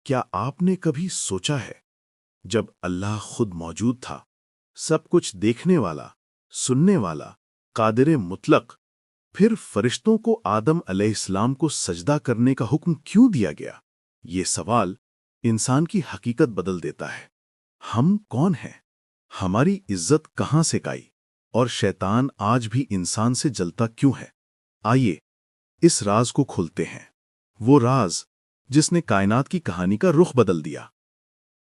کیا آپ نے کبھی سوچا ہے جب اللہ خود موجود تھا، سب کچھ دیکھنے والا، سننے والا، قادر مطلق، پھر فرشتوں کو آدم علیہ السلام کو سجدہ کرنے کا حکم کیوں دیا گیا؟ یہ سوال انسان کی حقیقت بدل دیتا ہے۔ ہم کون ہیں؟ ہماری عزت کہاں سے آئی؟ اور شیطان آج بھی انسان سے جلتا کیوں ہے؟ آئیے اس راز کو کھولتے ہیں، وہ راز جس نے کائنات کی کہانی کا رخ بدل دیا۔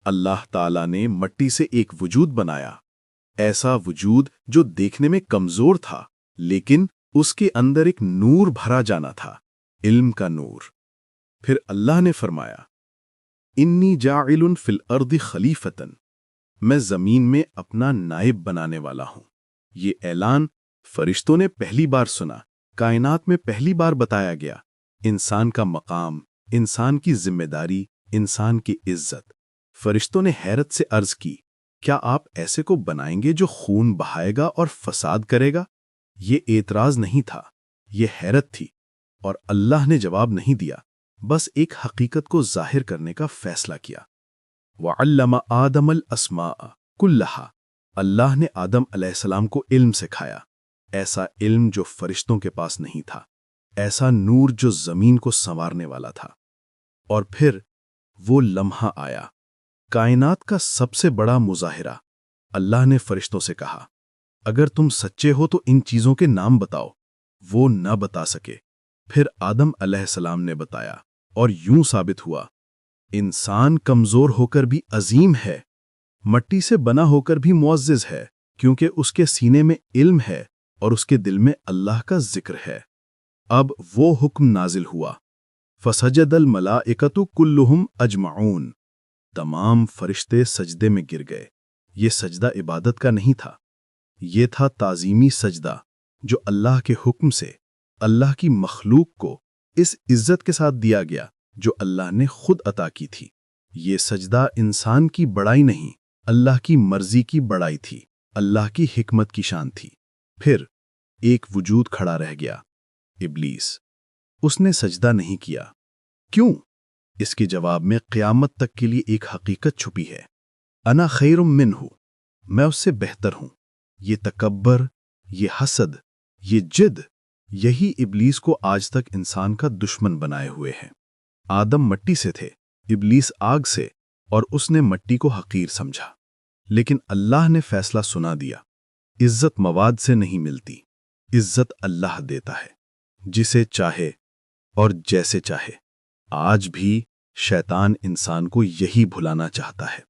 اللہ تعالیٰ نے مٹی سے ایک وجود بنایا، ایسا وجود جو دیکھنے میں کمزور تھا، لیکن اس کے اندر ایک نور بھرا جانا تھا، علم کا نور۔ پھر اللہ نے فرمایا، انی جاعل فی الارض خلیفتن، میں زمین میں اپنا نائب بنانے والا ہوں۔ یہ اعلان فرشتوں نے پہلی بار سنا، کائنات میں پہلی بار بتایا گیا۔ انسان کا مقام، انسان کی ذمہ داری، انسان کی عزت۔ فرشتوں نے حیرت سے عرض کی، کیا آپ ایسے کو بنائیں گے جو خون بہائے گا اور فساد کرے گا؟ یہ اعتراض نہیں تھا، یہ حیرت تھی، اور اللہ نے جواب نہیں دیا، بس ایک حقیقت کو ظاہر کرنے کا فیصلہ کیا۔ وَعَلَّمَ آدَمَ الْأَسْمَاءَ كُلَّهَا، اللہ نے آدم علیہ السلام کو علم سکھایا، ایسا علم جو فرشتوں کے پاس نہیں تھا، ایسا نور جو زمین کو سنوارنے والا تھا۔ اور پھر وہ لمحہ آیا، کائنات کا سب سے بڑا مظاہرہ۔ اللہ نے فرشتوں سے کہا، اگر تم سچے ہو تو ان چیزوں کے نام بتاؤ۔ وہ نہ بتا سکے۔ پھر آدم علیہ السلام نے بتایا، اور یوں ثابت ہوا، انسان کمزور ہو کر بھی عظیم ہے، مٹی سے بنا ہو کر بھی معزز ہے، کیونکہ اس کے سینے میں علم ہے اور اس کے دل میں اللہ کا ذکر ہے۔ اب وہ حکم نازل ہوا، فسجد الملائکۃ کلہم اجمعون، تمام فرشتے سجدے میں گر گئے۔ یہ سجدہ عبادت کا نہیں تھا، یہ تھا تعظیمی سجدہ، جو اللہ کے حکم سے اللہ کی مخلوق کو اس عزت کے ساتھ دیا گیا جو اللہ نے خود عطا کی تھی۔ یہ سجدہ انسان کی بڑائی نہیں، اللہ کی مرضی کی بڑائی تھی، اللہ کی حکمت کی شان تھی۔ پھر ایک وجود کھڑا رہ گیا، ابلیس۔ اس نے سجدہ نہیں کیا۔ کیوں؟ اس کے جواب میں قیامت تک کے لیے ایک حقیقت چھپی ہے، انا خیر منہ، میں اس سے بہتر ہوں۔ یہ تکبر، یہ حسد، یہ جد، یہی ابلیس کو آج تک انسان کا دشمن بنائے ہوئے ہیں۔ آدم مٹی سے تھے، ابلیس آگ سے، اور اس نے مٹی کو حقیر سمجھا۔ لیکن اللہ نے فیصلہ سنا دیا، عزت مواد سے نہیں ملتی، عزت اللہ دیتا ہے، جسے چاہے اور جیسے چاہے۔ آج بھی شیطان انسان کو یہی بھلانا چاہتا ہے۔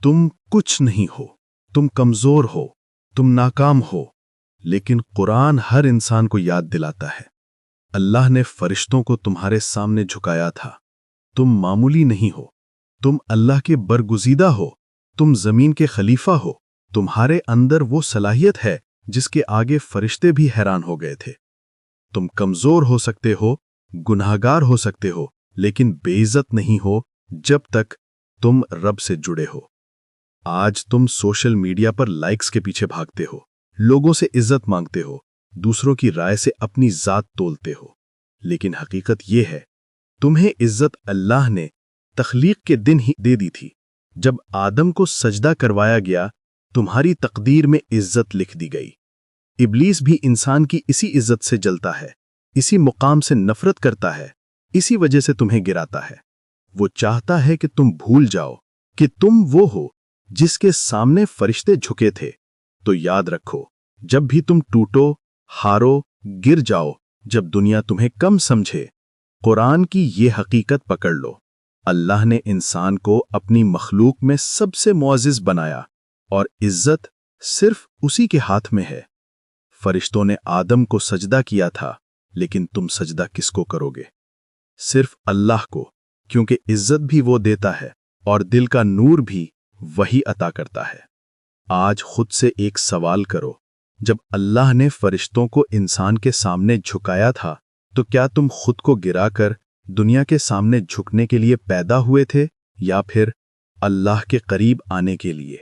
تم کچھ نہیں ہو، تم کمزور ہو، تم ناکام ہو، لیکن قرآن ہر انسان کو یاد دلاتا ہے، اللہ نے فرشتوں کو تمہارے سامنے جھکایا تھا، تم معمولی نہیں ہو، تم اللہ کے برگزیدہ ہو، تم زمین کے خلیفہ ہو، تمہارے اندر وہ صلاحیت ہے جس کے آگے فرشتے بھی حیران ہو گئے تھے۔ تم کمزور ہو سکتے ہو، گناہگار ہو سکتے ہو، لیکن بے عزت نہیں ہو جب تک تم رب سے جڑے ہو۔ آج تم سوشل میڈیا پر لائکس کے پیچھے بھاگتے ہو، لوگوں سے عزت مانگتے ہو، دوسروں کی رائے سے اپنی ذات تولتے ہو، لیکن حقیقت یہ ہے، تمہیں عزت اللہ نے تخلیق کے دن ہی دے دی تھی۔ جب آدم کو سجدہ کروایا گیا، تمہاری تقدیر میں عزت لکھ دی گئی۔ ابلیس بھی انسان کی اسی عزت سے جلتا ہے، اسی مقام سے نفرت کرتا ہے، اسی وجہ سے تمہیں گراتا ہے۔ وہ چاہتا ہے کہ تم بھول جاؤ کہ تم وہ ہو جس کے سامنے فرشتے جھکے تھے۔ تو یاد رکھو، جب بھی تم ٹوٹو، ہارو، گر جاؤ، جب دنیا تمہیں کم سمجھے، قرآن کی یہ حقیقت پکڑ لو، اللہ نے انسان کو اپنی مخلوق میں سب سے معزز بنایا، اور عزت صرف اسی کے ہاتھ میں ہے۔ فرشتوں نے آدم کو سجدہ کیا تھا، لیکن تم سجدہ کس کو کرو گے؟ صرف اللہ کو، کیونکہ عزت بھی وہ دیتا ہے اور دل کا نور بھی وہی عطا کرتا ہے۔ آج خود سے ایک سوال کرو، جب اللہ نے فرشتوں کو انسان کے سامنے جھکایا تھا، تو کیا تم خود کو گرا کر دنیا کے سامنے جھکنے کے لیے پیدا ہوئے تھے، یا پھر اللہ کے قریب آنے کے لیے؟